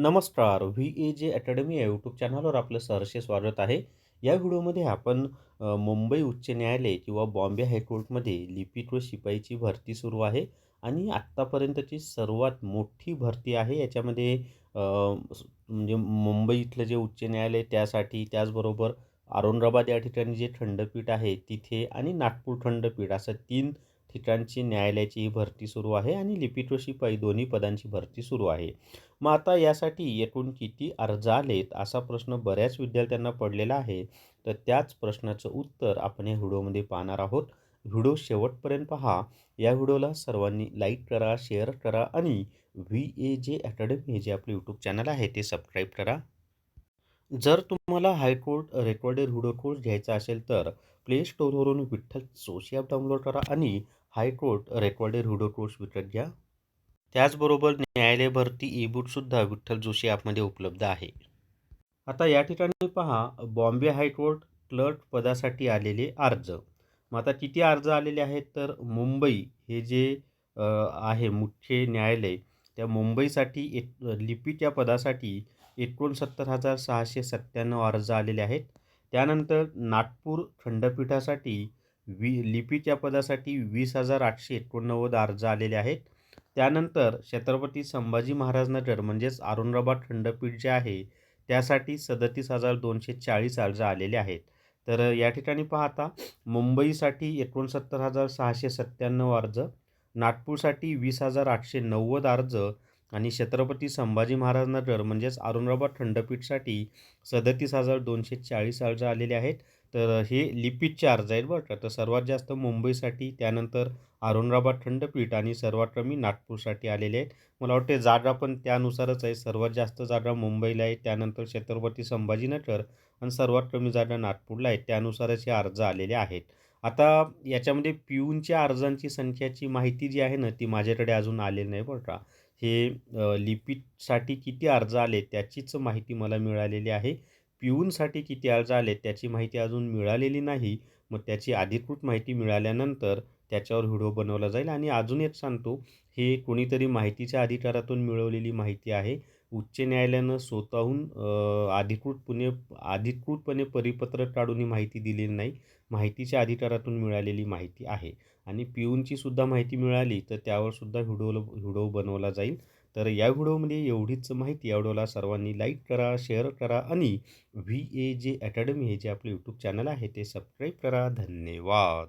नमस्कार. VAJ academy या YouTube चॅनलवर आपलं सहर्ष स्वागत आहे. या व्हिडिओमध्ये आपण मुंबई उच्च न्यायालय किंवा बॉम्बे हायकोर्टमध्ये लिपिक व शिपाईची भरती सुरू आहे आणि आत्तापर्यंतची सर्वात मोठी भरती आहे. याच्यामध्ये म्हणजे मुंबई इथलं जे उच्च न्यायालय त्यासाठी, त्याचबरोबर औरंगाबाद या ठिकाणी जे खंडपीठ आहे तिथे आणि नागपूर खंडपीठ असं 3 ठिकाणची न्यायालयाची ही भरती सुरू आहे आणि लिपिक व शिपाई दोन्ही पदांची भरती सुरू आहे. मग आता यासाठी एकूण किती अर्ज आलेत असा प्रश्न बऱ्याच विद्यार्थ्यांना पडलेला आहे. तर त्याच प्रश्नाचं उत्तर आपण या व्हिडिओमध्ये पाहणार आहोत. व्हिडिओ शेवटपर्यंत पहा. या व्हिडिओला सर्वांनी लाईक करा, शेअर करा आणि VAJ अकॅडमी हे जे आपले यूट्यूब चॅनल आहे ते सबस्क्राईब करा. जर तुम्हाला हायकोर्ट रेकॉर्डेड व्हिडिओ कोर्स घ्यायचा असेल तर प्ले स्टोअरवरून विठ्ठल जोशी ॲप डाउनलोड करा आणि हायकोर्ट रेकॉर्डेड व्हिडिओ कोर्स विकत घ्या. त्याचबरोबर न्यायालय भरती ई-बुकसुद्धा विठ्ठल जोशी ॲपमध्ये उपलब्ध आहे. आता या ठिकाणी पहा, बॉम्बे हायकोर्ट क्लर्क पदासाठी आलेले अर्ज. मग आता किती अर्ज आलेले आहेत तर मुंबई हे जे आहे मुख्य न्यायालय, त्या मुंबईसाठी लिपिक या पदासाठी 69,697 अर्ज आलेले आहेत. त्यानंतर नागपूर खंडपीठासाठी लिपिक या पदासाठी 20,889 अर्ज आलेले आहेत. त्यानंतर छत्रपती संभाजी महाराज नगर म्हणजेच औरंगाबाद खंडपीठ जे आहे त्यासाठी 37,240 अर्ज आलेले आहेत. तर या ठिकाणी पाहता मुंबईसाठी 69,697 अर्ज, नागपूरसाठी 20,890 अर्ज आणि छत्रपती संभाजी महाराज नगर म्हणजेच औरंगाबाद खंडपीठसाठी 37,240 अर्ज आलेले आहेत. तर हे लिपिकचे अर्ज आहेत बरं का. तर सर्वात जास्त मुंबईसाठी, त्यानंतर औरंगाबाद खंडपीठ आणि सर्वात कमी नागपूरसाठी आलेले आहेत. मला वाटते जागा पण त्यानुसारच आहे. सर्वात जास्त जागा मुंबईला आहे, त्यानंतर छत्रपती संभाजीनगर आणि सर्वात कमी जागा नागपूरला आहेत. त्यानुसारच हे अर्ज आलेले आहेत. आता याच्यामध्ये पिऊनच्या अर्जांची संख्याची माहिती जी आहे ना, ती माझ्याकडे अजून आलेली नाही बरं का. हे लिपिकसाठी किती अर्ज आले त्याचीच माहिती मला मिळालेली आहे. पिऊनसाठी किती अर्ज आले त्याची माहिती अजून मिळालेली नाही. मग त्याची अधिकृत माहिती मिळाल्यानंतर त्याच्यावर व्हिडिओ बनवला जाईल. आणि अजून एक सांगतो, हे कोणीतरी माहितीच्या अधिकारातून मिळवलेली माहिती आहे. उच्च न्यायालयानं स्वतःहून अधिकृतपणे परिपत्रक काढून ही माहिती दिलेली नाही. माहितीच्या अधिकारातून मिळालेली माहिती आहे. आणि पिऊनची सुद्धा माहिती मिळाली तर त्यावर सुद्धा व्हिडिओ बनवला जाईल. तर या व्हिडिओमध्ये एवढीच माहिती. या व्हिडिओला सर्वांनी लाईक करा, शेअर करा आणि VAJ अकॅडमी हे जे आपले यूट्यूब चॅनल आहे ते सबस्क्राईब करा. धन्यवाद.